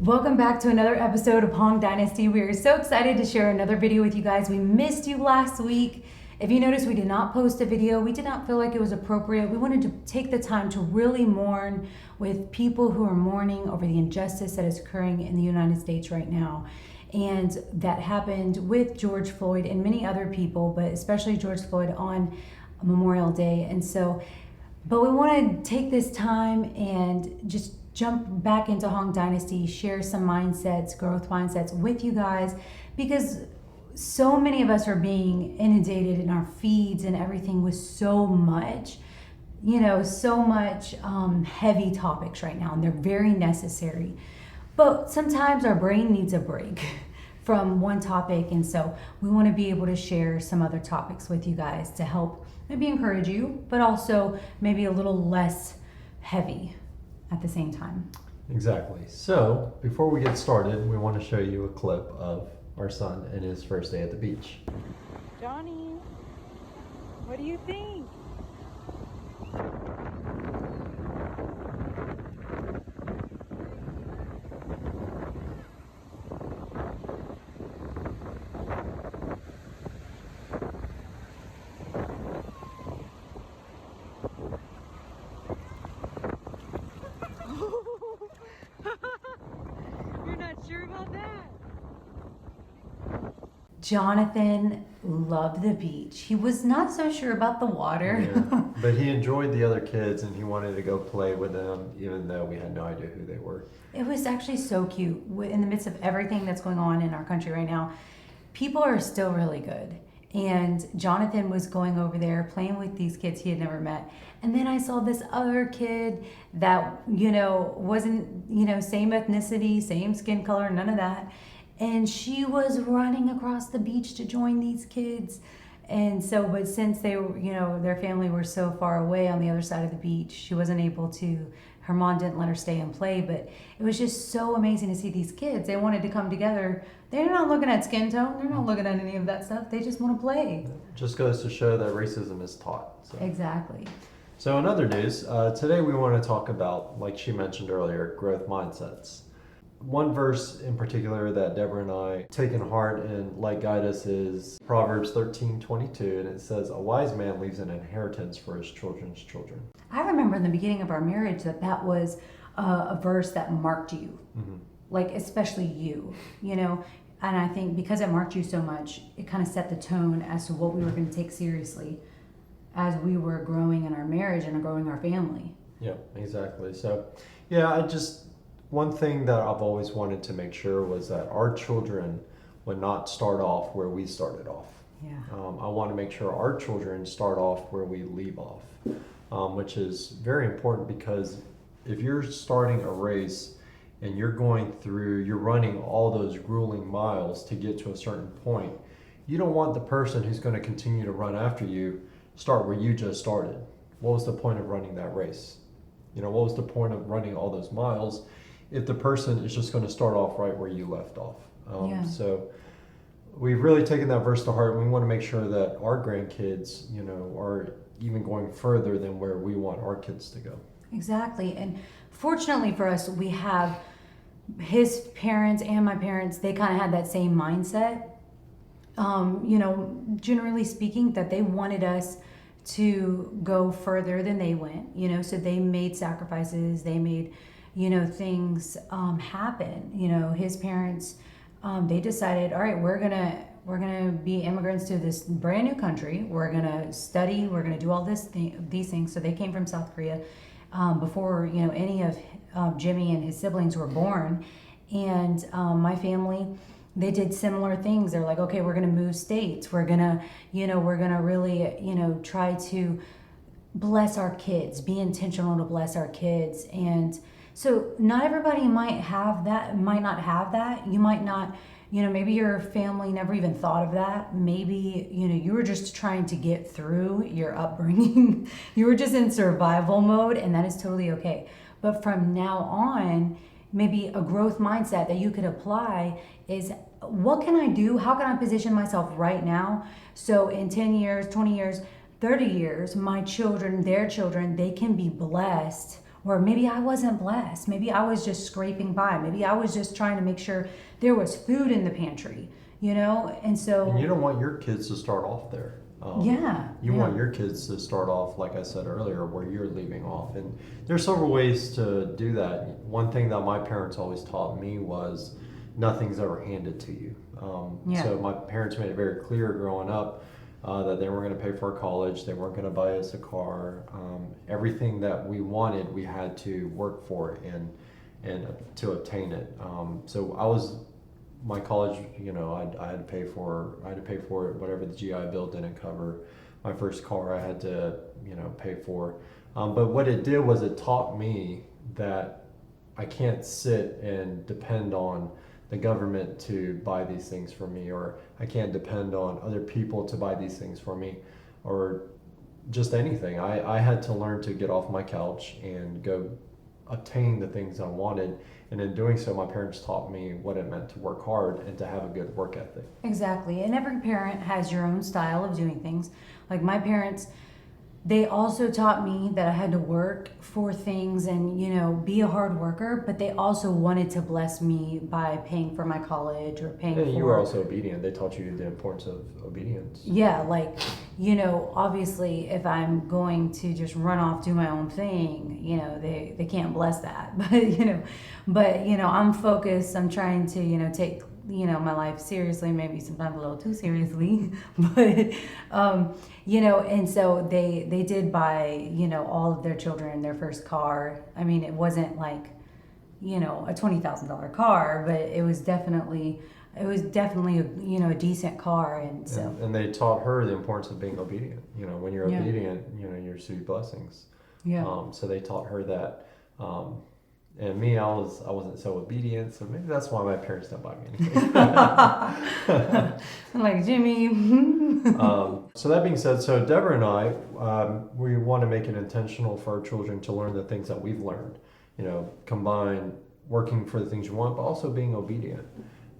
Welcome back to another episode of Dynasty. We are so excited to share another video with you guys. We missed you last week. If you noticed, we did not post a video. We did not feel like it was appropriate. We wanted to take the time to really mourn with people who are mourning over the injustice that is occurring in the United States right now. And that happened with George Floyd and many other people, but especially George Floyd on Memorial Day. But we want to take this time and just jump back into Hong Dynasty, share some mindsets, growth mindsets with you guys, because so many of us are being inundated in our feeds and everything with so much heavy topics right now, and they're very necessary. But sometimes our brain needs a break from one topic, and so we want to be able to share some other topics with you guys to help maybe encourage you, but also maybe a little less heavy at the same time. Exactly. So before we get started, we want to show you a clip of our son and his first day at the beach. Johnny, what do you think? You're not sure about that? Jonathan loved the beach. He was not so sure about the water. Yeah, but he enjoyed the other kids and he wanted to go play with them, even though we had no idea who they were. It was actually so cute. In the midst of everything that's going on in our country right now, people are still really good. And Jonathan was going over there playing with these kids he had never met. And then I saw this other kid that, wasn't, same ethnicity, same skin color, none of that. And she was running across the beach to join these kids. And so, but since they were, their family were so far away on the other side of the beach, she wasn't able to, her mom didn't let her stay and play, but it was just so amazing to see these kids. They wanted to come together. They're not looking at skin tone. They're not looking at any of that stuff. They just want to play. Just goes to show that racism is taught. So. Exactly. So in other news, today we want to talk about, like she mentioned earlier, growth mindsets. One verse in particular that Deborah and I take in heart and let guide us is Proverbs 13:22, and it says, "A wise man leaves an inheritance for his children's children." I remember in the beginning of our marriage that was a verse that marked you, like especially you, and I think because it marked you so much, it kind of set the tone as to what we were going to take seriously as we were growing in our marriage and growing our family. Yeah, exactly. So, yeah, one thing that I've always wanted to make sure was that our children would not start off where we started off. Yeah. I want to make sure our children start off where we leave off, which is very important, because if you're starting a race and you're running all those grueling miles to get to a certain point, you don't want the person who's going to continue to run after you start where you just started. What was the point of running that race? What was the point of running all those miles if the person is just going to start off right where you left off? So we've really taken that verse to heart, and we want to make sure that our grandkids, are even going further than where we want our kids to go. Exactly. And fortunately for us, we have his parents and my parents, they kind of had that same mindset. Generally speaking, that they wanted us to go further than they went, so they made sacrifices, they made, things happen. His parents, they decided, all right, we're gonna be immigrants to this brand new country. We're gonna study. We're gonna do all these things. So they came from South Korea before any of Jimmy and his siblings were born. And my family, they did similar things. They're like, okay, we're gonna move states. We're gonna really, try to bless our kids, be intentional to bless our kids. And so not everybody might not have that. You might not, maybe your family never even thought of that. Maybe, you were just trying to get through your upbringing. You were just in survival mode, and that is totally okay. But from now on, maybe a growth mindset that you could apply is, what can I do? How can I position myself right now? So in 10 years, 20 years, 30 years, my children, their children, they can be blessed or maybe I wasn't blessed. Maybe I was just scraping by. Maybe I was just trying to make sure there was food in the pantry, And so, And you don't want your kids to start off there. yeah. You yeah. want your kids to start off, like I said earlier, where you're leaving off. And there's several ways to do that. One thing that my parents always taught me was nothing's ever handed to you. Yeah. So my parents made it very clear growing up that they weren't going to pay for our college, they weren't going to buy us a car. Everything that we wanted, we had to work for and to obtain it. So I was my college, I had to pay for it, whatever the GI Bill didn't cover. My first car I had to, pay for. But what it did was it taught me that I can't sit and depend on the government to buy these things for me, or I can't depend on other people to buy these things for me, or just anything. I had to learn to get off my couch and go obtain the things I wanted. And in doing so, my parents taught me what it meant to work hard and to have a good work ethic. Exactly. And every parent has your own style of doing things. Like my parents, they also taught me that I had to work for things and, be a hard worker, but they also wanted to bless me by paying for my college or paying And for... you were also obedient. They taught you the importance of obedience. Yeah, like, obviously if I'm going to just run off, do my own thing, they can't bless that. But, I'm focused. I'm trying to, take, my life seriously, maybe sometimes a little too seriously. But, and so they did buy, all of their children their first car. I mean, it wasn't like, a $20,000 car, but it was definitely a decent car. And so and they taught her the importance of being obedient. When you're Yeah. obedient, you receive blessings. yeah. So they taught her that. And me, I wasn't so obedient, so maybe that's why my parents don't buy me anything. I'm like, Jimmy. So that being said, so Deborah and I, we want to make it intentional for our children to learn the things that we've learned. Combine working for the things you want, but also being obedient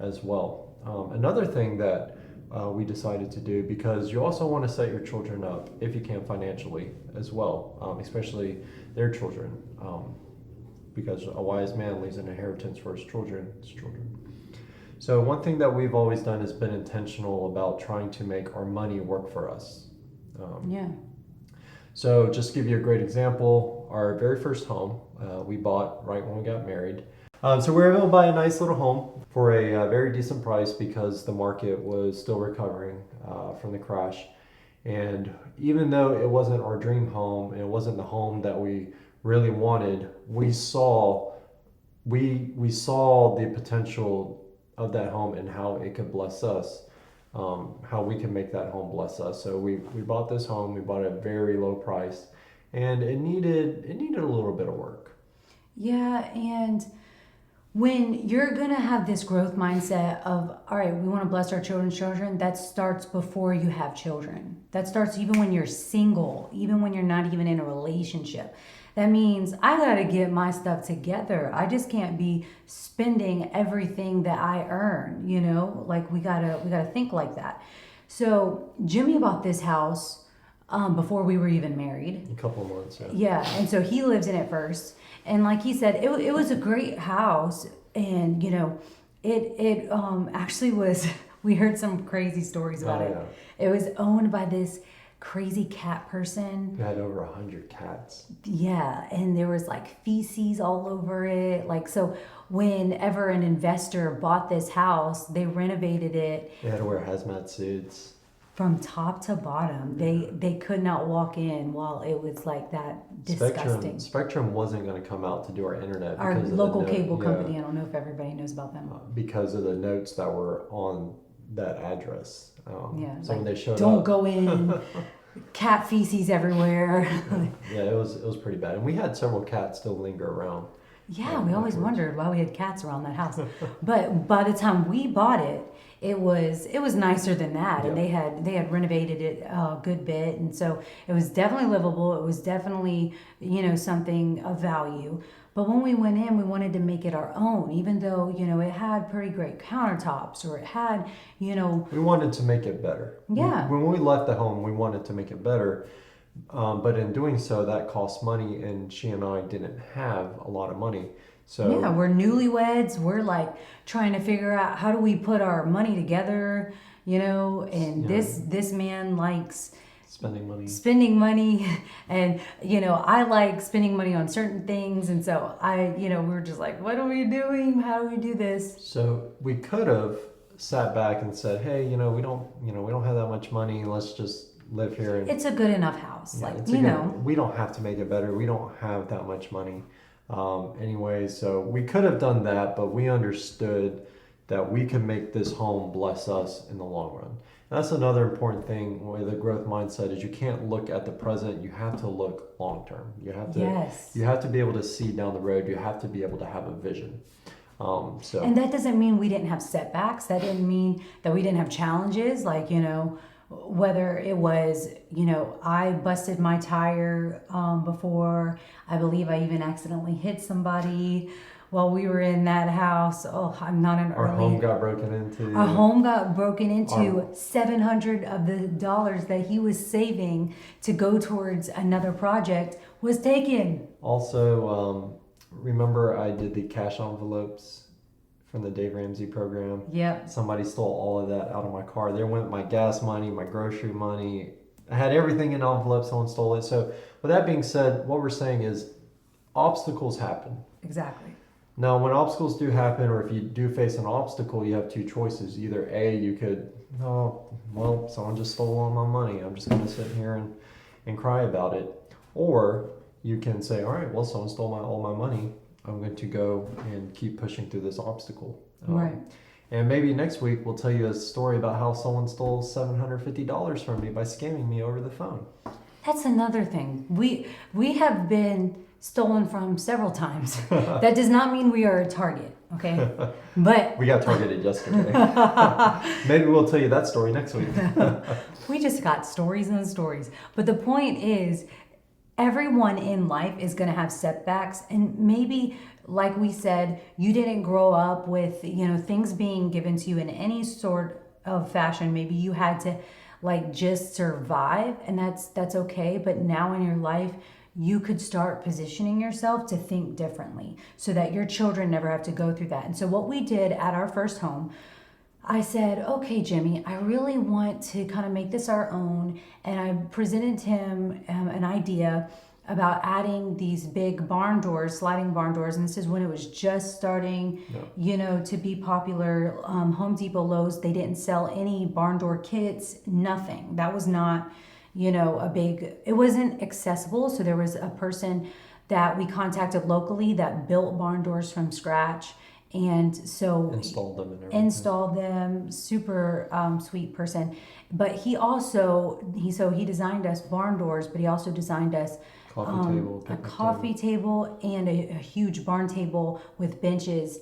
as well. Another thing that we decided to do, because you also want to set your children up, if you can, financially as well, especially their children. Because a wise man leaves an inheritance for his children. So one thing that we've always done is been intentional about trying to make our money work for us. Yeah. So just to give you a great example, our very first home we bought right when we got married. So we were able to buy a nice little home for a very decent price because the market was still recovering from the crash. And even though it wasn't our dream home, and it wasn't the home that we really wanted, we saw the potential of that home and how it could bless us, how we can make that home bless us. So we bought this home. We bought it at a very low price, and it needed a little bit of work. Yeah, and when you're gonna have this growth mindset of, all right, we want to bless our children's children, that starts before you have children. That starts even when you're single, even when you're not even in a relationship. That means I gotta get my stuff together. I just can't be spending everything that I earn, like we gotta think like that. So Jimmy bought this house before we were even married. A couple of months, yeah. Yeah, and so he lives in it first. And like he said, it was a great house, and it actually was. We heard some crazy stories about it. Yeah. It was owned by this crazy cat person. We had over 100 cats. Yeah, and there was like feces all over it. Like, so whenever an investor bought this house, they renovated it. They had to wear hazmat suits. From top to bottom. They could not walk in while it was like that disgusting. Spectrum wasn't going to come out to do our internet. Our because local of cable company, I don't know if everybody knows about them. Because of the notes that were on that address. Yeah, so when they showed don't up, go in, cat feces everywhere. Yeah, it was pretty bad. And we had several cats still linger around. Yeah, we always wondered why we had cats around that house. But by the time we bought it, it was nicer than that, and they had renovated it a good bit, and so it was definitely livable. It was definitely something of value. But when we went in, we wanted to make it our own, even though it had pretty great countertops, or it had We wanted to make it better. Yeah. When we left the home, we wanted to make it better, But in doing so, that costs money, and she and I didn't have a lot of money. Yeah, So, we're newlyweds. We're like trying to figure out how do we put our money together, and you know, this man likes spending money. spending money and I like spending money on certain things, and so we were just like, what are we doing? How do we do this? So we could have sat back and said, "Hey, we don't have that much money. Let's just live here." And It's a good enough house, yeah, like it's a good. We don't have to make it better. We don't have that much money, anyway. So we could have done that, but we understood that we can make this home bless us in the long run. And that's another important thing with a growth mindset is you can't look at the present. You have to look long term. yes. You have to be able to see down the road. You have to be able to have a vision. So And that doesn't mean we didn't have setbacks. That didn't mean that we didn't have challenges. Like, whether it was, I busted my tire before. I believe I even accidentally hit somebody while we were in that house. Oh, I'm not an our early. home got broken into. Our home got broken into. 700 of the dollars that he was saving to go towards another project was taken. Also, remember I did the cash envelopes from the Dave Ramsey program. Yep. Somebody stole all of that out of my car. There went my gas money, my grocery money. I had everything in envelopes. Someone stole it. So, with that being said, what we're saying is obstacles happen. Exactly. Now, when obstacles do happen, or if you do face an obstacle, you have two choices. Either A, you could, oh, well, someone just stole all my money. I'm just going to sit here and cry about it. Or you can say, all right, well, someone stole all my money. I'm going to go and keep pushing through this obstacle. Right. And maybe next week we'll tell you a story about how someone stole $750 from me by scamming me over the phone. That's another thing. We have been stolen from several times. That does not mean we are a target, okay? But We got targeted yesterday. Maybe we'll tell you that story next week. we just got stories and stories. But the point is, everyone in life is going to have setbacks, and maybe, like we said, you didn't grow up with things being given to you in any sort of fashion. Maybe you had to just survive, and that's okay. But now in your life, you could start positioning yourself to think differently so that your children never have to go through that. And so what we did at our first home, I said, okay, Jimmy, I really want to kind of make this our own. And I presented him an idea about adding these big barn doors, sliding barn doors. And this is when it was just starting, to be popular. Home Depot, Lowe's, they didn't sell any barn door kits, nothing. That was not, it wasn't accessible. So there was a person that we contacted locally that built barn doors from scratch. And so Installed them and everything. installed them, super sweet person. But he designed us barn doors, but he also designed us a coffee table and a huge barn table with benches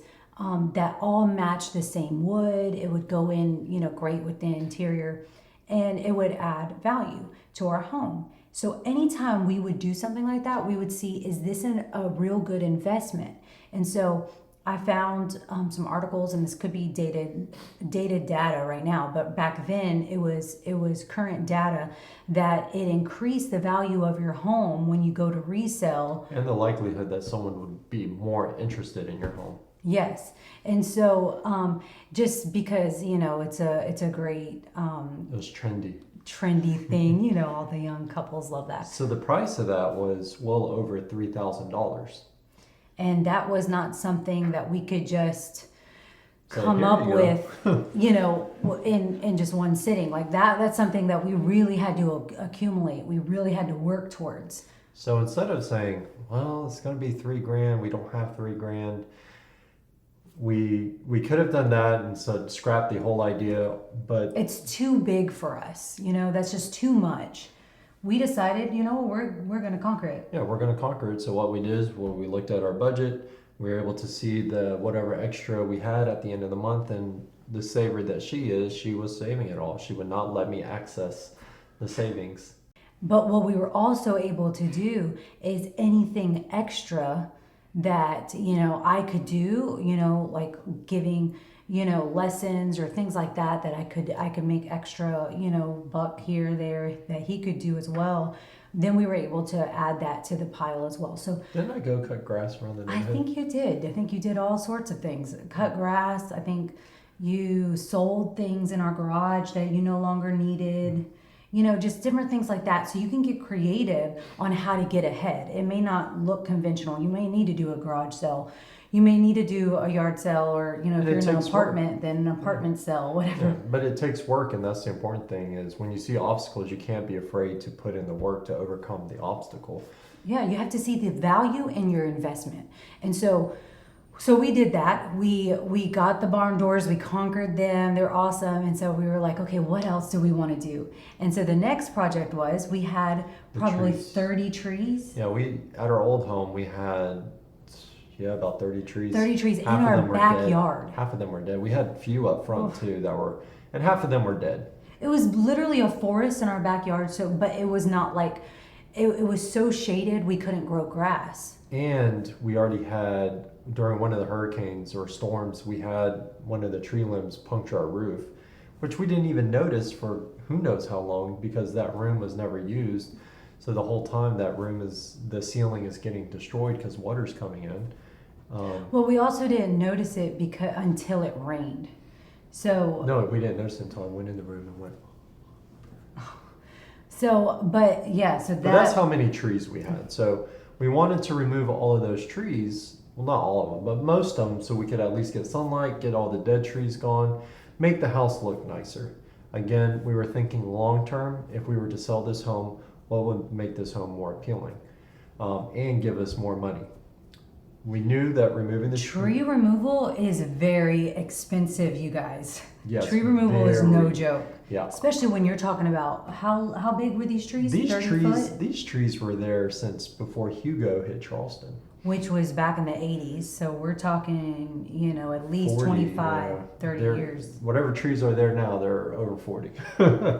that all match the same wood. It would go in, great with the interior, and it would add value to our home. So anytime we would do something like that, we would see, is this a real good investment? And so I found some articles, and this could be dated data right now, but back then it was current data that it increased the value of your home when you go to resell. And the likelihood that someone would be more interested in your home. Yes, and so just because it's a great It was trendy thing, all the young couples love that. So the price of that was well over $3,000. And that was not something that we could just So come here up you with, in just one sitting. Like that's something that we really had to accumulate. We really had to work towards. So instead of saying, well, it's going to be $3,000, we don't have $3,000, we could have done that and said scrap the whole idea, but it's too big for us. That's just too much. We decided, we're going to conquer it. Yeah, we're going to conquer it. So what we did is when we looked at our budget, we were able to see the whatever extra we had at the end of the month, and the saver that she was saving it all. She would not let me access the savings. But what we were also able to do is anything extra that, I could do, like giving, lessons or things like that I could make extra, buck here, there, that he could do as well. then we were able to add that to the pile as well. So Didn't I go cut grass around the I neighborhood? think you did. I think you did all sorts of things. Cut grass. I think you sold things in our garage that you no longer needed. You know, just different things like that. So you can get creative on how to get ahead. It may not look conventional. You may need to do a garage sale. You may need to do a yard sale, or, you know, if And you're it in an takes apartment, then an apartment sale, whatever. Yeah, but it takes work, and that's the important thing is when you see obstacles, you can't be afraid to put in the work to overcome the obstacle. Yeah, you have to see the value in your investment. And so we did that. We got the barn doors, we conquered them. They're awesome. And so we were like, okay, what else do we want to do? And so the next project was we had The probably trees. 30 trees. Yeah, we at our old home we had about 30 trees. 30 trees in Half of our them were backyard. Dead. Half of them were dead. We had a few up front too that were, and half of them were dead. It was literally a forest in our backyard, so but it was not like it was so shaded we couldn't grow grass. And we already had, during one of the hurricanes or storms, we had one of the tree limbs puncture our roof, which we didn't even notice for who knows how long because that room was never used. So the whole time the ceiling is getting destroyed because water's coming in. Well, we also didn't notice it until it rained. So No, we didn't notice it until I went in the room and went. but yeah, so But that's how many trees we had. So we wanted to remove all of those trees. Well, not all of them, but most of them, so we could at least get sunlight, get all the dead trees gone, make the house look nicer. Again, we were thinking long term. If we were to sell this home, what would make this home more appealing and give us more money? We knew that removing the tree removal is very expensive, you guys. Yes, tree removal is no joke. Yeah. Especially when you're talking about how big were these trees? These 30 trees, foot? these trees were there since before Hugo hit Charleston. Which was back in the 80s. So we're talking, you know, at least 40, 25, yeah. 30 They're- years. Whatever trees are there now, they're over 40.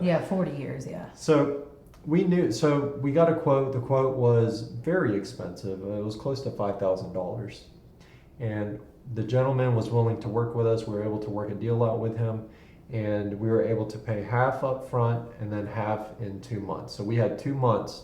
Yeah, 40 years, yeah. So we knew, so we got a quote. The quote was very expensive. It was close to $5,000. And the gentleman was willing to work with us. We were able to work a deal out with him. And we were able to pay half up front and then half in 2 months. So we had 2 months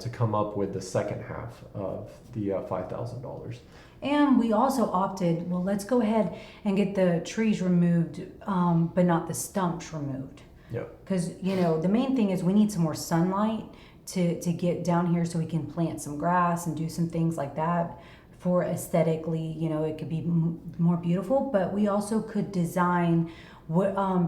to come up with the second half of the $5,000. And we also opted, well, let's go ahead and get the trees removed, but not the stumps removed. Yeah. Because, you know, the main thing is we need some more sunlight to get down here so we can plant some grass and do some things like that for aesthetically, you know, it could be more beautiful. But we also could design,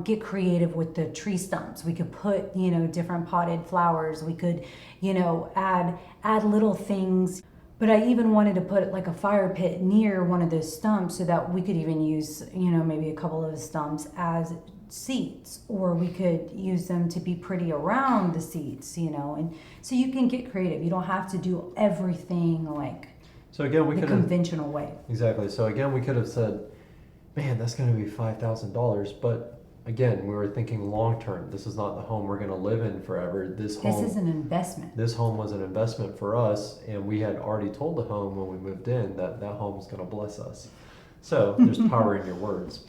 get creative with the tree stumps. We could put, you know, different potted flowers. We could, you know, add little things. But I even wanted to put like a fire pit near one of those stumps so that we could even use, you know, maybe a couple of the stumps as seats, or we could use them to be pretty around the seats, you know. And so you can get creative. You don't have to do everything like So again, we the could have, conventional way. exactly. So again, we could have said, man, that's going to be $5,000. But again, we were thinking long term. This is not the home we're going to live in forever. This This is an investment. This home was an investment for us, and we had already told the home when we moved in that that home is going to bless us. So there's power in your words.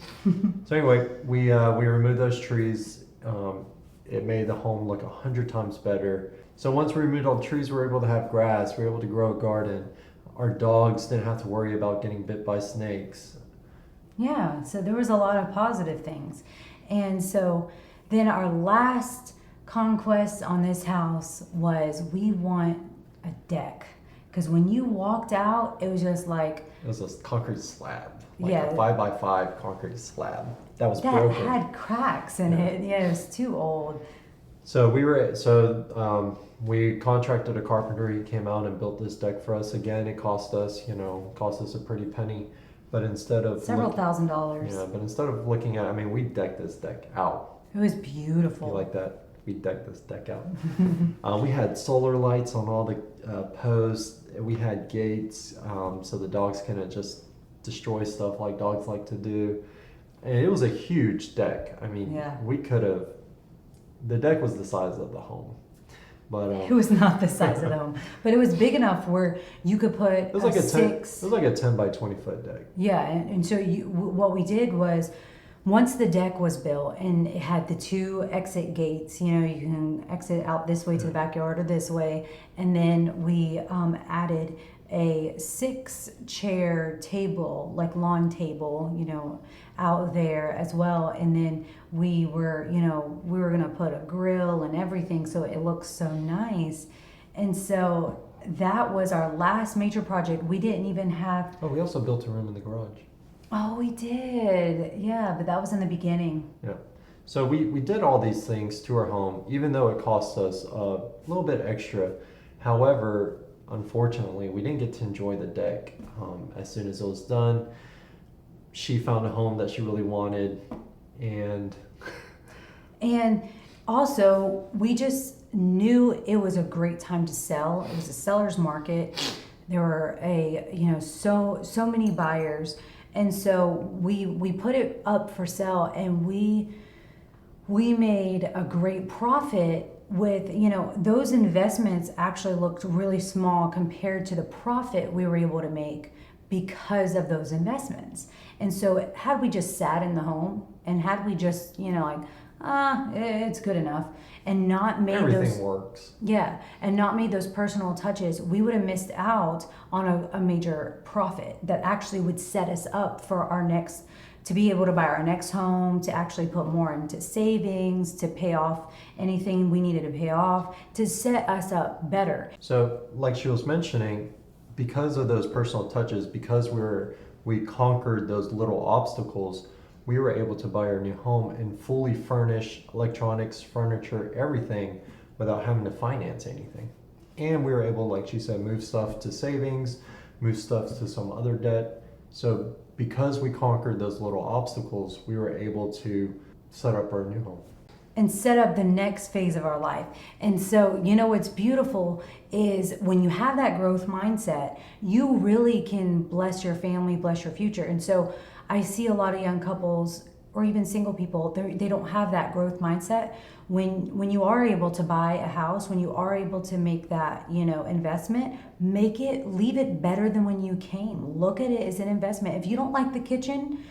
So anyway, we removed those trees. It made the home look 100 times better. So once we removed all the trees, we were able to have grass. We were able to grow a garden. Our dogs didn't have to worry about getting bit by snakes. Yeah, so there was a lot of positive things. And so then our last conquest on this house was we want a deck. Because when you walked out, it was just like... It was a concrete slab, like Yeah. a 5x5 concrete slab that was that broken. had cracks in it. Yeah, it was too old. So we contracted a carpenter. He came out and built this deck for us. Again, it cost us a pretty penny. But instead of Several $1,000s. yeah, but instead of looking at, I mean, we decked this deck out. It was beautiful. You like that? We decked this deck out. We had solar lights on all the posts. We had gates, so the dogs couldn't just destroy stuff like dogs like to do. And it was a huge deck. I mean, Yeah. we could have. The deck was the size of the home, but It was not the size of the home, but it was big enough where you could put it was like a 10. It six. was like a 10 by 20 foot deck. Yeah, and so what we did was once the deck was built and it had the two exit gates, you know, you can exit out this way to the backyard or this way. And then we added a 6-chair table, like lawn table, you know, out there as well. And then we were going to put a grill and everything so it looks so nice. And so that was our last major project. We didn't even have. Oh, we also built a room in the garage. Oh, we did. Yeah, but that was in the beginning. Yeah. So we did all these things to our home, even though it cost us a little bit extra. However, unfortunately, we didn't get to enjoy the deck. As soon as it was done, she found a home that she really wanted, and also we just knew it was a great time to sell. It was a seller's market. There were so many buyers, and so we put it up for sale, and we made a great profit. With, you know, those investments actually looked really small compared to the profit we were able to make because of those investments. And so had we just sat in the home and had we just, you know, like, it's good enough, and not made everything works. Yeah, and not made those personal touches, we would have missed out on a major profit that actually would set us up for our next, to be able to buy our next home, to actually put more into savings, to pay off anything we needed to pay off, to set us up better. So, like she was mentioning, because of those personal touches, because we conquered those little obstacles, we were able to buy our new home and fully furnish electronics, furniture, everything without having to finance anything. And we were able, like she said, move stuff to savings, move stuff to some other debt. So because we conquered those little obstacles, we were able to set up our new home. And set up the next phase of our life. And so, you know, what's beautiful is when you have that growth mindset, you really can bless your family, bless your future. And so I see a lot of young couples or even single people, they don't have that growth mindset. When you are able to buy a house, when you are able to make that, you know, investment, leave it better than when you came. Look at it as an investment. If you don't like the kitchen,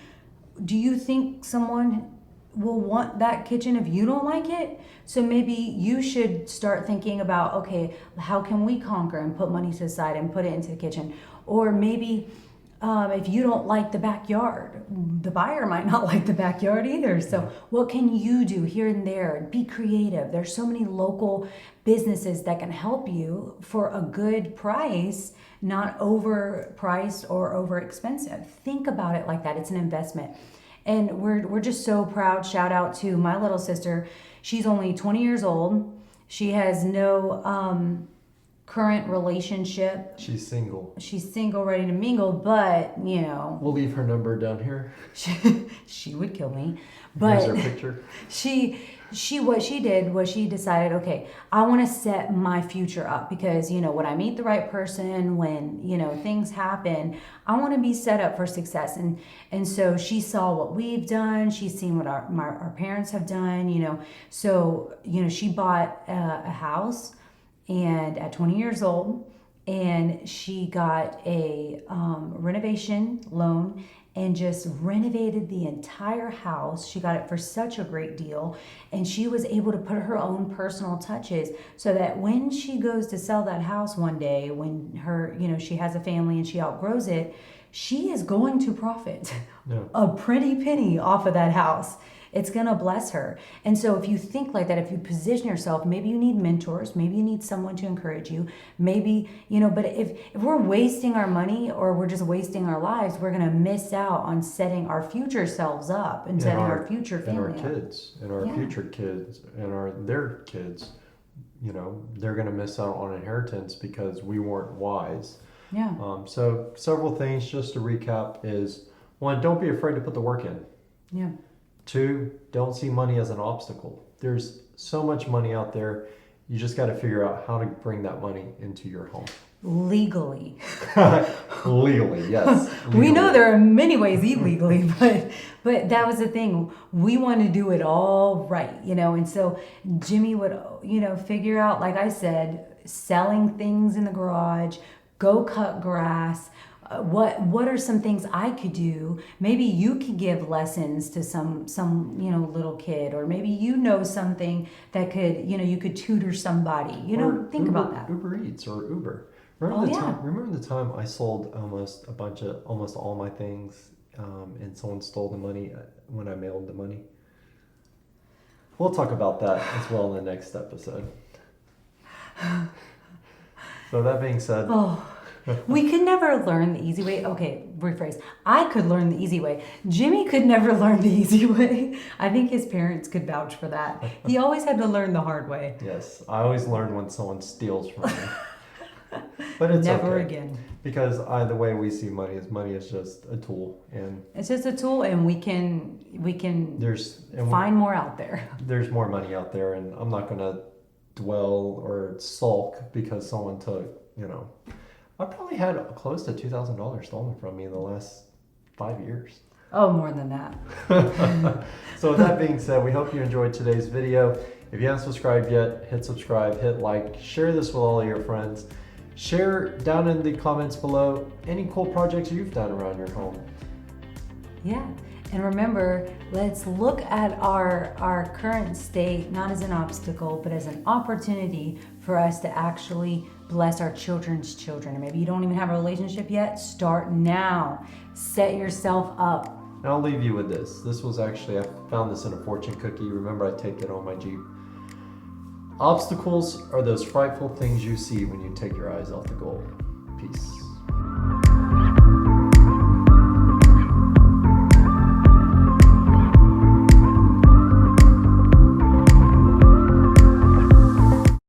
do you think someone will want that kitchen if you don't like it? So maybe you should start thinking about, okay, how can we conquer and put money to the side and put it into the kitchen? Or maybe if you don't like the backyard, the buyer might not like the backyard either. So what can you do here and there? Be creative. There's so many local businesses that can help you for a good price, not overpriced or over expensive. Think about it like that. It's an investment. And we're just so proud. Shout out to my little sister. She's only 20 years old. She has no current relationship. She's single. She's single, ready to mingle, but, you know. We'll leave her number down here. She would kill me. But here's her picture. What she did was she decided, okay, I want to set my future up because, you know, when I meet the right person, when, you know, things happen, I want to be set up for success. And so she saw what we've done. She's seen what our parents have done, you know. So, you know, she bought a house and at 20 years old, and she got a renovation loan and just renovated the entire house. She got it for such a great deal, and she was able to put her own personal touches so that when she goes to sell that house one day, when her, you know, she has a family and she outgrows it, she is going to profit a pretty penny off of that house. It's going to bless her. And so if you think like that, if you position yourself, maybe you need mentors, maybe you need someone to encourage you, maybe, you know, but if we're wasting our money or we're just wasting our lives, we're going to miss out on setting our future selves up and setting our future family and our kids and our future kids and their kids, you know, they're going to miss out on inheritance because we weren't wise. Yeah. So several things just to recap is, one, don't be afraid to put the work in. Yeah. 2, don't see money as an obstacle. There's so much money out there. You just got to figure out how to bring that money into your home. Legally. Legally, yes. Legally. We know there are many ways illegally, but that was the thing. We want to do it all right, you know. And so Jimmy would, you know, figure out, like I said, selling things in the garage, go cut grass, what are some things I could do? Maybe you could give lessons to some little kid, or maybe something that could you could tutor somebody. Or Think Uber, about that. Uber Eats or Uber. Oh yeah. Remember the time I sold almost all my things, and someone stole the money when I mailed the money? We'll talk about that as well in the next episode. So that being said, Oh, we could never learn the easy way. Okay, rephrase. I could learn the easy way. Jimmy could never learn the easy way. I think his parents could vouch for that. He always had to learn the hard way. yes, I always learn when someone steals from me. But it's Never okay, again. because the way we see money is just a tool, and It's just a tool, and we can find more out there. there's more money out there, and I'm not gonna dwell or sulk because someone took, I probably had close to $2,000 stolen from me in the last 5 years. Oh, more than that. So with that being said, we hope you enjoyed today's video. If you haven't subscribed yet, hit subscribe, hit like, share this with all of your friends. Share down in the comments below any cool projects you've done around your home. Yeah. And remember, let's look at our current state not as an obstacle, but as an opportunity for us to actually bless our children's children. And maybe you don't even have a relationship yet. Start now. Set yourself up. And I'll leave you with this. This was actually, I found this in a fortune cookie. Remember, I taped it on my Jeep. Obstacles are those frightful things you see when you take your eyes off the goal. Peace.